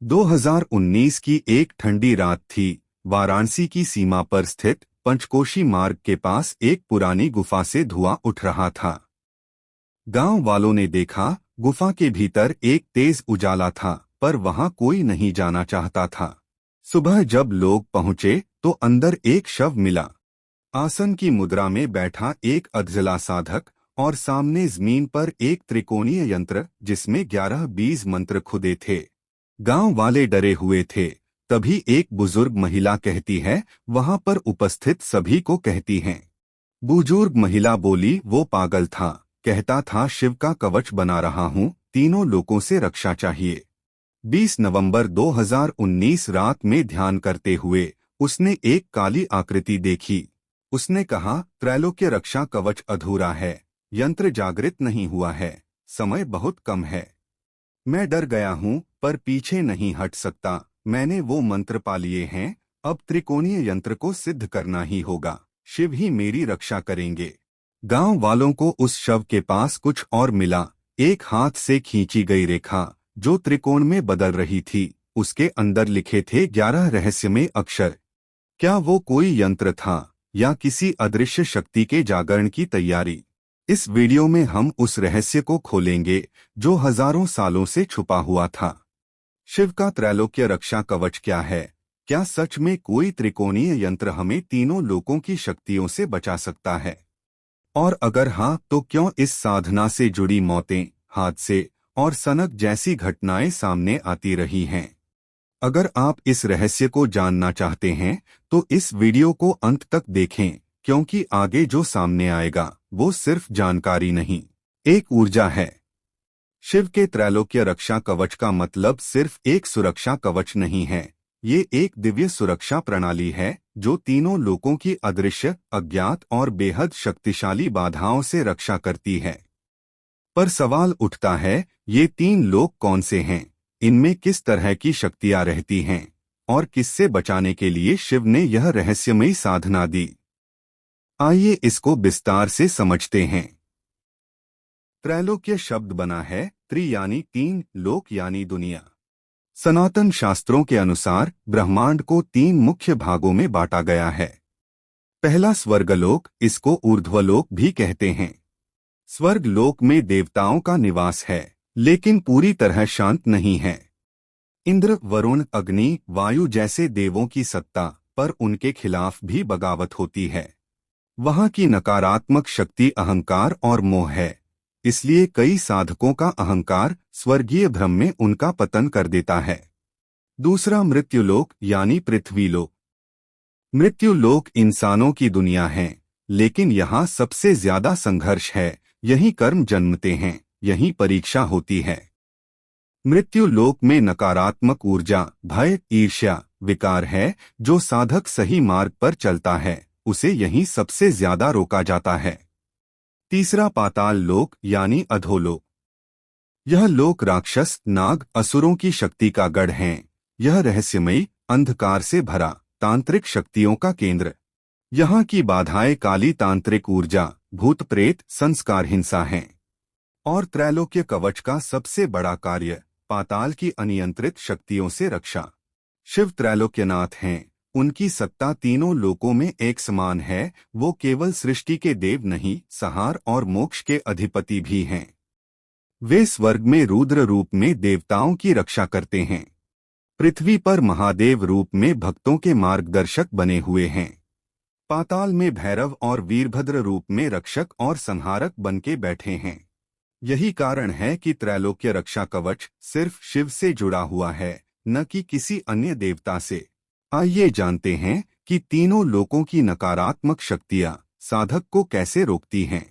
2019 की एक ठंडी रात थी। वाराणसी की सीमा पर स्थित पंचकोशी मार्ग के पास एक पुरानी गुफा से धुआं उठ रहा था। गांव वालों ने देखा, गुफा के भीतर एक तेज उजाला था, पर वहां कोई नहीं जाना चाहता था। सुबह जब लोग पहुंचे तो अंदर एक शव मिला। आसन की मुद्रा में बैठा एक अधजला साधक और सामने जमीन पर एक त्रिकोणीय यंत्र जिसमें 11 बीज मंत्र खुदे थे। गांव वाले डरे हुए थे। तभी एक बुजुर्ग महिला कहती है, वहां पर उपस्थित सभी को कहती हैं। बुजुर्ग महिला बोली, वो पागल था, कहता था शिव का कवच बना रहा हूँ, तीनों लोगों से रक्षा चाहिए। 20 नवंबर 2019 रात में ध्यान करते हुए उसने एक काली आकृति देखी। उसने कहा, त्रैलोक्य रक्षा कवच अधूरा है, यंत्र जागृत नहीं हुआ है, समय बहुत कम है। मैं डर गया हूँ, पर पीछे नहीं हट सकता। मैंने वो मंत्र पा लिए हैं, अब त्रिकोणीय यंत्र को सिद्ध करना ही होगा। शिव ही मेरी रक्षा करेंगे। गांव वालों को उस शव के पास कुछ और मिला। एक हाथ से खींची गई रेखा जो त्रिकोण में बदल रही थी। उसके अंदर लिखे थे 11 रहस्यमय अक्षर। क्या वो कोई यंत्र था या किसी अदृश्य शक्ति के जागरण की तैयारी? इस वीडियो में हम उस रहस्य को खोलेंगे जो हजारों सालों से छुपा हुआ था। शिव का त्रैलोक्य रक्षा कवच क्या है? क्या सच में कोई त्रिकोणीय यंत्र हमें तीनों लोकों की शक्तियों से बचा सकता है? और अगर हाँ, तो क्यों इस साधना से जुड़ी मौतें, हादसे और सनक जैसी घटनाएं सामने आती रही हैं? अगर आप इस रहस्य को जानना चाहते हैं तो इस वीडियो को अंत तक देखें, क्योंकि आगे जो सामने आएगा वो सिर्फ जानकारी नहीं, एक ऊर्जा है। शिव के त्रैलोक्य रक्षा कवच का मतलब सिर्फ एक सुरक्षा कवच नहीं है, ये एक दिव्य सुरक्षा प्रणाली है जो तीनों लोकों की अदृश्य, अज्ञात और बेहद शक्तिशाली बाधाओं से रक्षा करती है। पर सवाल उठता है, ये तीन लोक कौन से हैं? इनमें किस तरह की शक्तियां रहती हैं? और किससे बचाने के लिए शिव ने यह रहस्यमयी साधना दी? आइए इसको विस्तार से समझते हैं। त्रैलोक्य शब्द बना है त्रि यानी तीन, लोक यानी दुनिया। सनातन शास्त्रों के अनुसार ब्रह्मांड को तीन मुख्य भागों में बांटा गया है। पहला स्वर्गलोक, इसको ऊर्ध्वलोक भी कहते हैं। स्वर्ग लोक में देवताओं का निवास है, लेकिन पूरी तरह शांत नहीं है। इंद्र, वरुण, अग्नि, वायु जैसे देवों की सत्ता, पर उनके खिलाफ भी बगावत होती है। वहां की नकारात्मक शक्ति अहंकार और मोह है, इसलिए कई साधकों का अहंकार स्वर्गीय भ्रम में उनका पतन कर देता है। दूसरा मृत्युलोक यानी पृथ्वीलोक। मृत्युलोक इंसानों की दुनिया है, लेकिन यहाँ सबसे ज्यादा संघर्ष है। यही कर्म जन्मते हैं, यही परीक्षा होती है। मृत्युलोक में नकारात्मक ऊर्जा, भय, ईर्ष्या, विकार है। जो साधक सही मार्ग पर चलता है उसे यहीं सबसे ज्यादा रोका जाता है। तीसरा पाताल लोक यानी अधोलोक। यह लोक राक्षस, नाग, असुरों की शक्ति का गढ़ है। यह रहस्यमयी, अंधकार से भरा, तांत्रिक शक्तियों का केंद्र। यहाँ की बाधाएं काली तांत्रिक ऊर्जा, भूत प्रेत, संस्कार, हिंसा हैं। और त्रैलोक्य कवच का सबसे बड़ा कार्य, पाताल की अनियंत्रित शक्तियों से रक्षा। शिव त्रैलोक्यनाथ हैं, उनकी सत्ता तीनों लोकों में एक समान है। वो केवल सृष्टि के देव नहीं, संहार और मोक्ष के अधिपति भी हैं। वे स्वर्ग में रुद्र रूप में देवताओं की रक्षा करते हैं। पृथ्वी पर महादेव रूप में भक्तों के मार्गदर्शक बने हुए हैं। पाताल में भैरव और वीरभद्र रूप में रक्षक और संहारक बनके बैठे हैं। यही कारण है कि त्रैलोक्य रक्षा कवच सिर्फ शिव से जुड़ा हुआ है, न कि किसी अन्य देवता से। आइए जानते हैं कि तीनों लोकों की नकारात्मक शक्तियां साधक को कैसे रोकती हैं।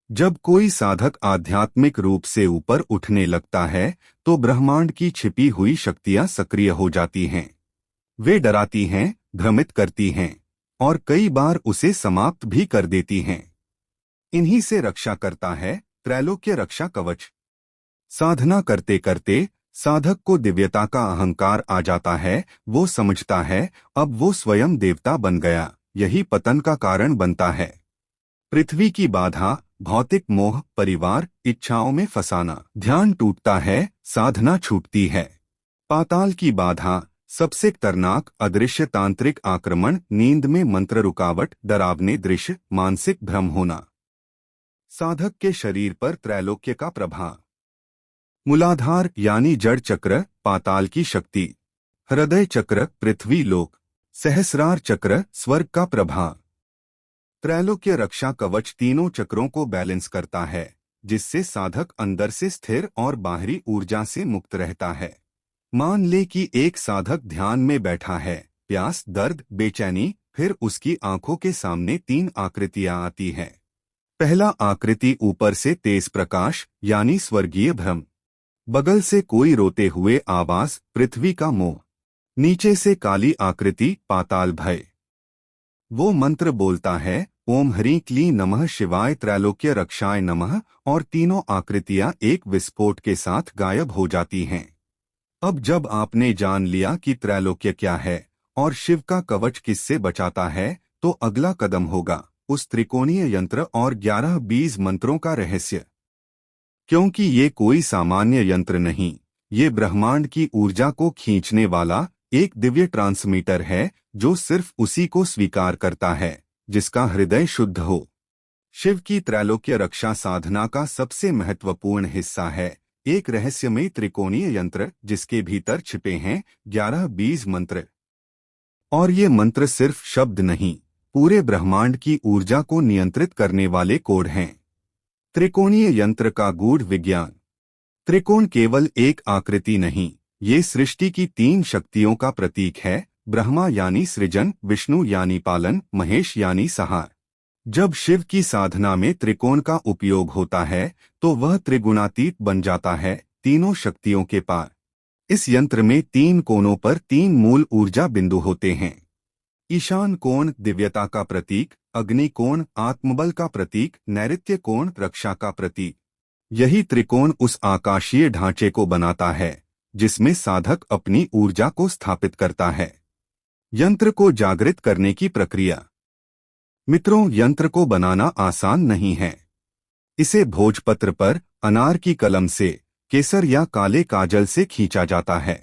जब कोई साधक आध्यात्मिक रूप से ऊपर उठने लगता है तो ब्रह्मांड की छिपी हुई शक्तियां सक्रिय हो जाती हैं। वे डराती हैं, भ्रमित करती हैं और कई बार उसे समाप्त भी कर देती हैं। इन्हीं से रक्षा करता है त्रैलोक्य रक्षा कवच। साधना करते करते साधक को दिव्यता का अहंकार आ जाता है। वो समझता है अब वो स्वयं देवता बन गया। यही पतन का कारण बनता है। पृथ्वी की बाधा, भौतिक मोह, परिवार, इच्छाओं में फंसाना, ध्यान टूटता है, साधना छूटती है। पाताल की बाधा, सबसे खतरनाक अदृश्य तांत्रिक आक्रमण, नींद में मंत्र रुकावट, डरावने दृश्य, मानसिक भ्रम होना। साधक के शरीर पर त्रैलोक्य का प्रभाव। मूलाधार यानी जड़ चक्र, पाताल की शक्ति। हृदय चक्र, पृथ्वी लोक। सहस्रार चक्र, स्वर्ग का प्रभाव। त्रैलोक्य रक्षा कवच तीनों चक्रों को बैलेंस करता है, जिससे साधक अंदर से स्थिर और बाहरी ऊर्जा से मुक्त रहता है। मान ले कि एक साधक ध्यान में बैठा है, प्यास, दर्द, बेचैनी, फिर उसकी आंखों के सामने 3 आकृतियां आती हैं। पहला आकृति ऊपर से तेज प्रकाश यानी स्वर्गीय भ्रम। बगल से कोई रोते हुए आवाज, पृथ्वी का मोह। नीचे से काली आकृति, पाताल भय। वो मंत्र बोलता है, ओम ह्रीं क्लीं नमः शिवाय त्रैलोक्य रक्षाय नमः, और तीनों आकृतियां एक विस्फोट के साथ गायब हो जाती हैं। अब जब आपने जान लिया कि त्रैलोक्य क्या है और शिव का कवच किससे बचाता है, तो अगला कदम होगा उस त्रिकोणीय यंत्र और 11 बीज मंत्रों का रहस्य। क्योंकि ये कोई सामान्य यंत्र नहीं, ये ब्रह्मांड की ऊर्जा को खींचने वाला एक दिव्य ट्रांसमीटर है, जो सिर्फ उसी को स्वीकार करता है जिसका हृदय शुद्ध हो। शिव की त्रैलोक्य रक्षा साधना का सबसे महत्वपूर्ण हिस्सा है एक रहस्यमय त्रिकोणीय यंत्र, जिसके भीतर छिपे हैं 11 बीज मंत्र। और ये मंत्र सिर्फ शब्द नहीं, पूरे ब्रह्मांड की ऊर्जा को नियंत्रित करने वाले कोड हैं। त्रिकोणीय यंत्र का गूढ़ विज्ञान। त्रिकोण केवल एक आकृति नहीं, ये सृष्टि की 3 शक्तियों का प्रतीक है, ब्रह्मा यानी सृजन, विष्णु यानी पालन, महेश यानी संहार। जब शिव की साधना में त्रिकोण का उपयोग होता है, तो वह त्रिगुणातीत बन जाता है, तीनों शक्तियों के पार। इस यंत्र में 3 कोनों पर 3 मूल ऊर्जा बिंदु होते हैं। ईशान कोण दिव्यता का प्रतीक, अग्नि कोण आत्मबल का प्रतीक, नैऋत्य कोण रक्षा का प्रतीक। यही त्रिकोण उस आकाशीय ढांचे को बनाता है जिसमें साधक अपनी ऊर्जा को स्थापित करता है। यंत्र को जागृत करने की प्रक्रिया। मित्रों, यंत्र को बनाना आसान नहीं है। इसे भोजपत्र पर अनार की कलम से, केसर या काले काजल से खींचा जाता है।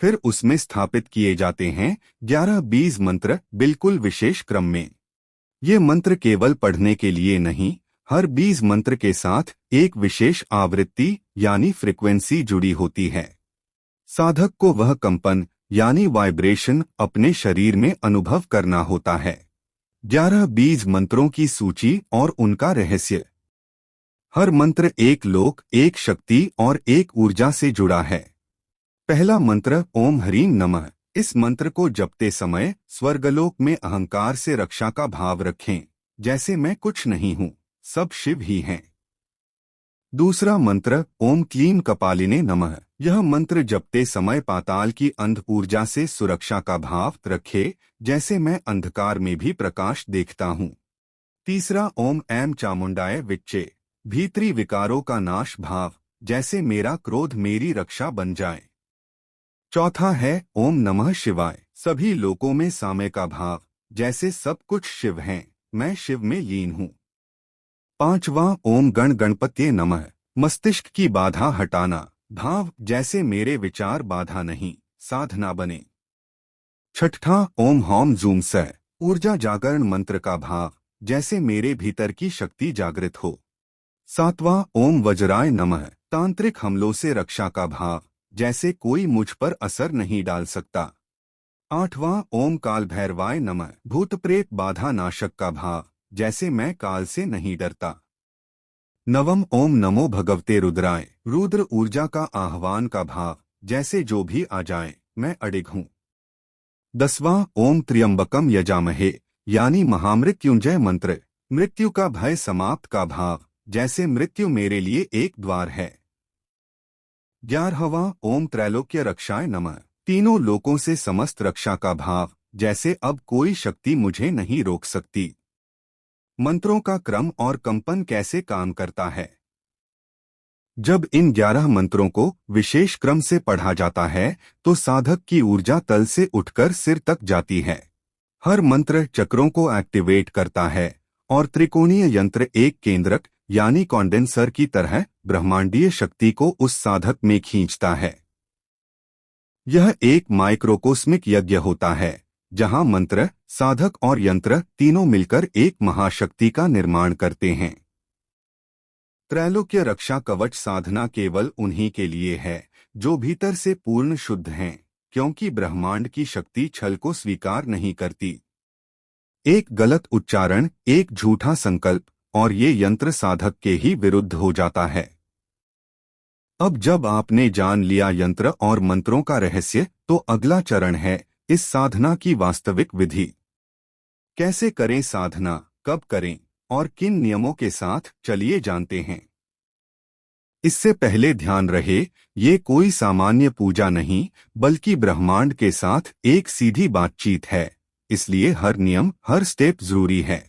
फिर उसमें स्थापित किए जाते हैं 11 बीज मंत्र, बिल्कुल विशेष क्रम में। ये मंत्र केवल पढ़ने के लिए नहीं, हर बीज मंत्र के साथ एक विशेष आवृत्ति यानी फ्रीक्वेंसी जुड़ी होती है। साधक को वह कंपन यानी वाइब्रेशन अपने शरीर में अनुभव करना होता है। 11 बीज मंत्रों की सूची और उनका रहस्य। हर मंत्र एक लोक, एक शक्ति और एक ऊर्जा से जुड़ा है। पहला मंत्र ओम ह्रीं नमः। इस मंत्र को जपते समय स्वर्गलोक में अहंकार से रक्षा का भाव रखें, जैसे मैं कुछ नहीं हूँ, सब शिव ही हैं। दूसरा मंत्र ओम क्लीं कपालिने नमः। यह मंत्र जपते समय पाताल की अंध ऊर्जा से सुरक्षा का भाव रखे, जैसे मैं अंधकार में भी प्रकाश देखता हूँ। तीसरा ओम ऐं चामुंडाय विच्चे। भीतरी विकारों का नाश भाव, जैसे मेरा क्रोध मेरी रक्षा बन जाए। चौथा है ओम नमः शिवाय। सभी लोकों में साम्य का भाव, जैसे सब कुछ शिव हैं, मैं शिव में लीन हूँ। पांचवा ओम गण गणपत्ये नमः। मस्तिष्क की बाधा हटाना भाव, जैसे मेरे विचार बाधा नहीं, साधना बने। छठा ओम हौम जूम स। ऊर्जा जागरण मंत्र का भाव, जैसे मेरे भीतर की शक्ति जागृत हो। सातवां ओम वज्राय नमः। तांत्रिक हमलों से रक्षा का भाव, जैसे कोई मुझ पर असर नहीं डाल सकता। आठवां ओम काल भैरवाय नमः। भूत प्रेत बाधा नाशक का भाव, जैसे मैं काल से नहीं डरता। नवम ओम नमो भगवते रुद्राय। रुद्र ऊर्जा का आह्वान का भाव, जैसे जो भी आ जाए मैं अडिग हूँ। 10वां ओम त्र्यंबकम यजामहे, यानी महामृत्युंजय मंत्र। मृत्यु का भय समाप्त का भाव, जैसे मृत्यु मेरे लिए एक द्वार है। 11वां ओम त्रैलोक्य रक्षाय नमः। तीनों लोकों से समस्त रक्षा का भाव, जैसे अब कोई शक्ति मुझे नहीं रोक सकती। मंत्रों का क्रम और कंपन कैसे काम करता है। जब इन 11 मंत्रों को विशेष क्रम से पढ़ा जाता है, तो साधक की ऊर्जा तल से उठकर सिर तक जाती है। हर मंत्र चक्रों को एक्टिवेट करता है और त्रिकोणीय यंत्र एक केंद्रक यानी कॉन्डेंसर की तरह ब्रह्मांडीय शक्ति को उस साधक में खींचता है। यह एक माइक्रोकोस्मिक यज्ञ होता है जहां मंत्र, साधक और यंत्र तीनों मिलकर एक महाशक्ति का निर्माण करते हैं। त्रैलोक्य रक्षा कवच साधना केवल उन्हीं के लिए है जो भीतर से पूर्ण शुद्ध हैं, क्योंकि ब्रह्मांड की शक्ति छल को स्वीकार नहीं करती। एक गलत उच्चारण, एक झूठा संकल्प और ये यंत्र साधक के ही विरुद्ध हो जाता है। अब जब आपने जान लिया यंत्र और मंत्रों का रहस्य, तो अगला चरण है इस साधना की वास्तविक विधि। कैसे करें साधना, कब करें और किन नियमों के साथ, चलिए जानते हैं। इससे पहले ध्यान रहे, ये कोई सामान्य पूजा नहीं बल्कि ब्रह्मांड के साथ एक सीधी बातचीत है, इसलिए हर नियम, हर स्टेप जरूरी है।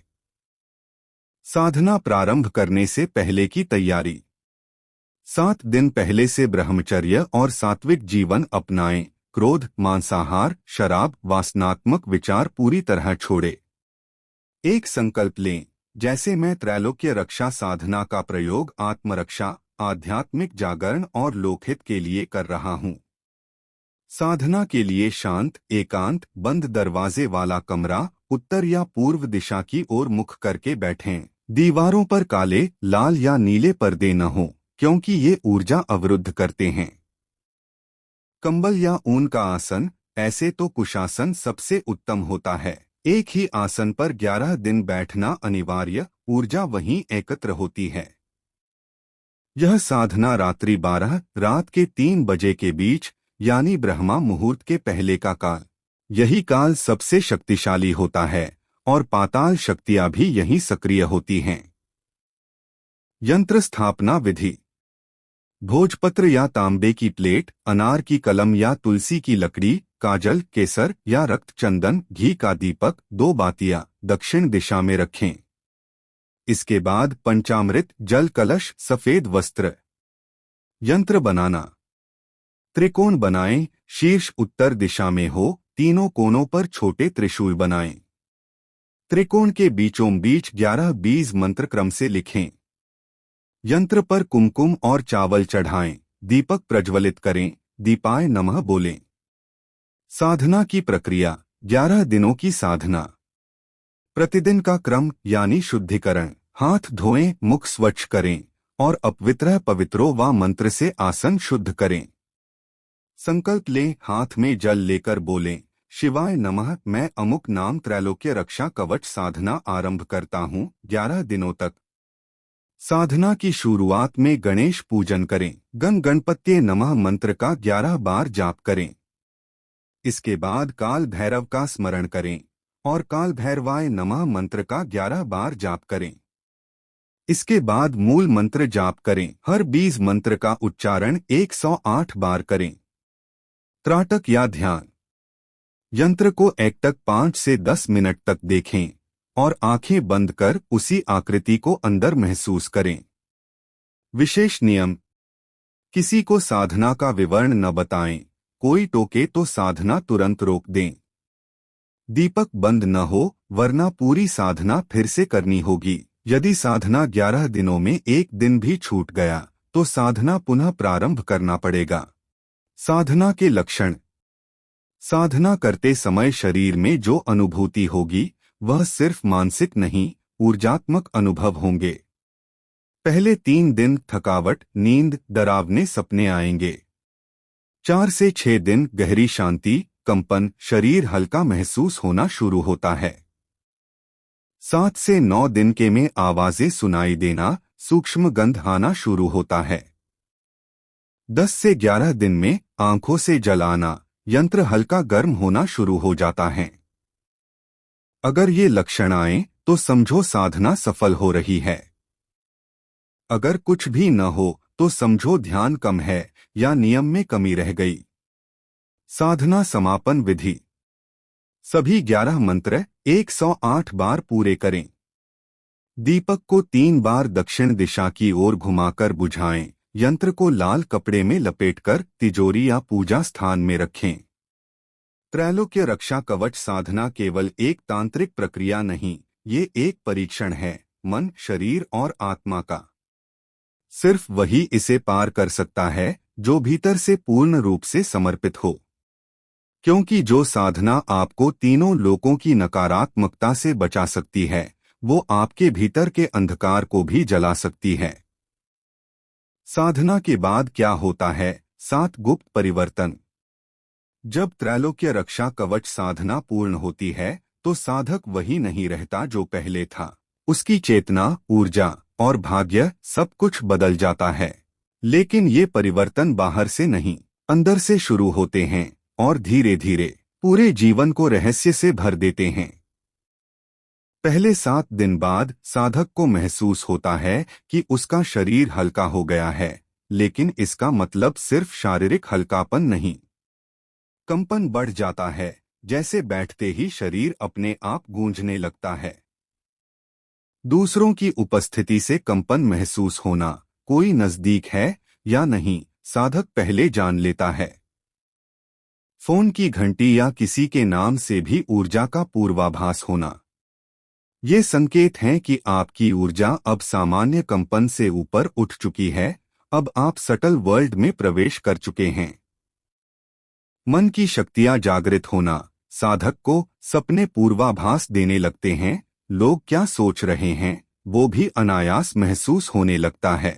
साधना प्रारंभ करने से पहले की तैयारी। 7 दिन पहले से ब्रह्मचर्य और सात्विक जीवन अपनाएं। क्रोध, मांसाहार, शराब, वासनात्मक विचार पूरी तरह छोड़े। एक संकल्प लें, जैसे मैं त्रैलोक्य रक्षा साधना का प्रयोग आत्मरक्षा, आध्यात्मिक जागरण और लोकहित के लिए कर रहा हूँ। साधना के लिए शांत, एकांत, बंद दरवाजे वाला कमरा, उत्तर या पूर्व दिशा की ओर मुख करके बैठें। दीवारों पर काले, लाल या नीले पर्दे न हों, क्योंकि ये ऊर्जा अवरुद्ध करते हैं। कंबल या ऊन का आसन, ऐसे तो कुशासन सबसे उत्तम होता है। एक ही आसन पर 11 दिन बैठना अनिवार्य, ऊर्जा वहीं एकत्र होती है। यह साधना रात्रि 12, रात के 3 बजे के बीच, यानी ब्रह्मा मुहूर्त के पहले का काल। यही काल सबसे शक्तिशाली होता है और पाताल शक्तियां भी यहीं सक्रिय होती हैं। यंत्र स्थापना विधि। भोजपत्र या तांबे की प्लेट, अनार की कलम या तुलसी की लकड़ी, काजल, केसर या रक्त चंदन, घी का दीपक, 2 बातियां दक्षिण दिशा में रखें। इसके बाद पंचामृत, जल कलश, सफेद वस्त्र। यंत्र बनाना। त्रिकोण बनाएं, शीर्ष उत्तर दिशा में हो, तीनों कोनों पर छोटे त्रिशूल बनाएं। त्रिकोण के बीचों बीच 11 बीज मंत्र क्रम से लिखें। यंत्र पर कुमकुम और चावल चढ़ाएं, दीपक प्रज्वलित करें, दीपाय नमः बोलें। साधना की प्रक्रिया। 11 दिनों की साधना। प्रतिदिन का क्रम यानी शुद्धिकरण, हाथ धोएं, मुख स्वच्छ करें और अपवित्र पवित्रो व मंत्र से आसन शुद्ध करें। संकल्प लें, हाथ में जल लेकर बोलें, शिवाय नमः, मैं अमुक नाम त्रैलोक्य रक्षा कवच साधना आरंभ करता हूँ। 11 दिनों तक। साधना की शुरुआत में गणेश पूजन करें। गण गणपत्ये नमः मंत्र का 11 बार जाप करें। इसके बाद काल भैरव का स्मरण करें और काल भैरवाय नमः मंत्र का 11 बार जाप करें। इसके बाद मूल मंत्र जाप करें। हर बीज मंत्र का उच्चारण 108 बार करें। त्राटक या ध्यान। यंत्र को एकटक 5 से 10 मिनट तक देखें और आंखें बंद कर उसी आकृति को अंदर महसूस करें। विशेष नियम। किसी को साधना का विवरण न बताएं, कोई टोके तो साधना तुरंत रोक दें। दीपक बंद न हो, वरना पूरी साधना फिर से करनी होगी। यदि साधना 11 दिनों में एक दिन भी छूट गया तो साधना पुनः प्रारंभ करना पड़ेगा। साधना के लक्षण। साधना करते समय शरीर में जो अनुभूति होगी वह सिर्फ मानसिक नहीं, ऊर्जात्मक अनुभव होंगे। पहले 3 दिन थकावट, नींद, डरावने सपने आएंगे। 4 से 6 दिन गहरी शांति, कंपन, शरीर हल्का महसूस होना शुरू होता है। 7 से 9 दिन के में आवाजें सुनाई देना, सूक्ष्म गंध आना शुरू होता है। 10 से 11 दिन में आंखों से जल आना, यंत्र हल्का गर्म होना शुरू हो जाता है। अगर ये लक्षण आए तो समझो साधना सफल हो रही है। अगर कुछ भी न हो तो समझो ध्यान कम है या नियम में कमी रह गई। साधना समापन विधि। सभी 11 मंत्र 108 बार पूरे करें। दीपक को 3 बार दक्षिण दिशा की ओर घुमाकर बुझाएं। यंत्र को लाल कपड़े में लपेटकर तिजोरी या पूजा स्थान में रखें। त्रैलोक्य रक्षा कवच साधना केवल एक तांत्रिक प्रक्रिया नहीं, ये एक परीक्षण है, मन, शरीर और आत्मा का। सिर्फ वही इसे पार कर सकता है जो भीतर से पूर्ण रूप से समर्पित हो। क्योंकि जो साधना आपको तीनों लोकों की नकारात्मकता से बचा सकती है, वो आपके भीतर के अंधकार को भी जला सकती है। साधना के बाद क्या होता है? 7 गुप्त परिवर्तन। जब त्रैलोक्य रक्षा कवच साधना पूर्ण होती है, तो साधक वही नहीं रहता जो पहले था। उसकी चेतना, ऊर्जा और भाग्य सब कुछ बदल जाता है। लेकिन ये परिवर्तन बाहर से नहीं, अंदर से शुरू होते हैं और धीरे धीरे पूरे जीवन को रहस्य से भर देते हैं। पहले 7 दिन बाद साधक को महसूस होता है कि उसका शरीर हल्का हो गया है, लेकिन इसका मतलब सिर्फ शारीरिक हल्कापन नहीं। कंपन बढ़ जाता है, जैसे बैठते ही शरीर अपने आप गूंजने लगता है। दूसरों की उपस्थिति से कंपन महसूस होना, कोई नजदीक है या नहीं, साधक पहले जान लेता है। फोन की घंटी या किसी के नाम से भी ऊर्जा का पूर्वाभास होना, ये संकेत हैं कि आपकी ऊर्जा अब सामान्य कंपन से ऊपर उठ चुकी है। अब आप सटल वर्ल्ड में प्रवेश कर चुके हैं। मन की शक्तियां जागृत होना, साधक को सपने पूर्वाभास देने लगते हैं। लोग क्या सोच रहे हैं वो भी अनायास महसूस होने लगता है।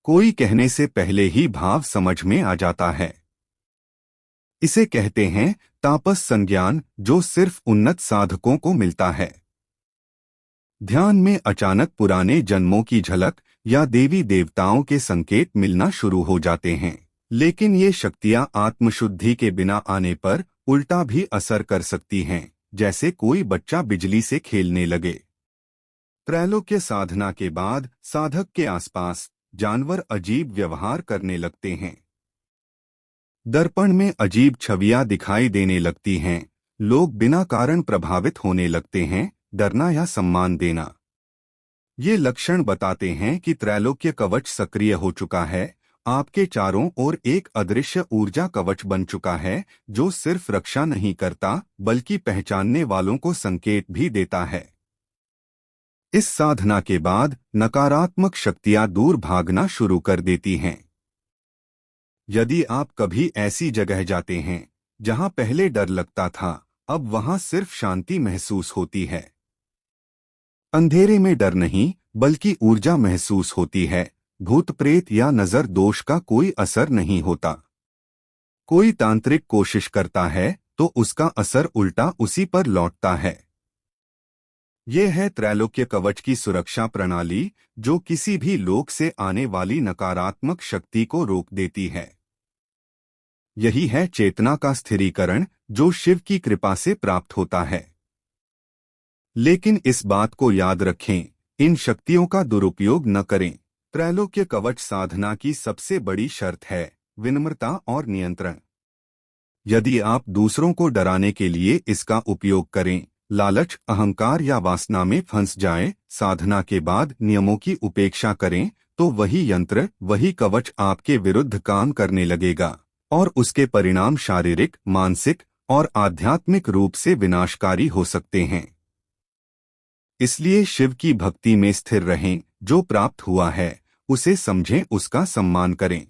कोई कहने से पहले ही भाव समझ में आ जाता है। इसे कहते हैं तापस संज्ञान, जो सिर्फ उन्नत साधकों को मिलता है। ध्यान में अचानक पुराने जन्मों की झलक या देवी देवताओं के संकेत मिलना शुरू हो जाते हैं। लेकिन ये शक्तियां आत्मशुद्धि के बिना आने पर उल्टा भी असर कर सकती हैं, जैसे कोई बच्चा बिजली से खेलने लगे। त्रैलोक्य साधना के बाद साधक के आसपास जानवर अजीब व्यवहार करने लगते हैं। दर्पण में अजीब छवियां दिखाई देने लगती हैं। लोग बिना कारण प्रभावित होने लगते हैं, डरना या सम्मान देना। ये लक्षण बताते हैं कि त्रैलोक्य कवच सक्रिय हो चुका है। आपके चारों ओर एक अदृश्य ऊर्जा कवच बन चुका है, जो सिर्फ रक्षा नहीं करता बल्कि पहचानने वालों को संकेत भी देता है। इस साधना के बाद नकारात्मक शक्तियां दूर भागना शुरू कर देती हैं। यदि आप कभी ऐसी जगह जाते हैं जहां पहले डर लगता था, अब वहां सिर्फ शांति महसूस होती है। अंधेरे में डर नहीं बल्कि ऊर्जा महसूस होती है। भूत प्रेत या नजर दोष का कोई असर नहीं होता। कोई तांत्रिक कोशिश करता है तो उसका असर उल्टा उसी पर लौटता है। यह है त्रैलोक्य कवच की सुरक्षा प्रणाली, जो किसी भी लोक से आने वाली नकारात्मक शक्ति को रोक देती है। यही है चेतना का स्थिरीकरण, जो शिव की कृपा से प्राप्त होता है। लेकिन इस बात को याद रखें, इन शक्तियों का दुरुपयोग न करें। त्रैलोक्य कवच साधना की सबसे बड़ी शर्त है विनम्रता और नियंत्रण। यदि आप दूसरों को डराने के लिए इसका उपयोग करें, लालच, अहंकार या वासना में फंस जाएं, साधना के बाद नियमों की उपेक्षा करें, तो वही यंत्र, वही कवच आपके विरुद्ध काम करने लगेगा और उसके परिणाम शारीरिक, मानसिक और आध्यात्मिक रूप से विनाशकारी हो सकते हैं। इसलिए शिव की भक्ति में स्थिर रहें। जो प्राप्त हुआ है उसे समझें, उसका सम्मान करें।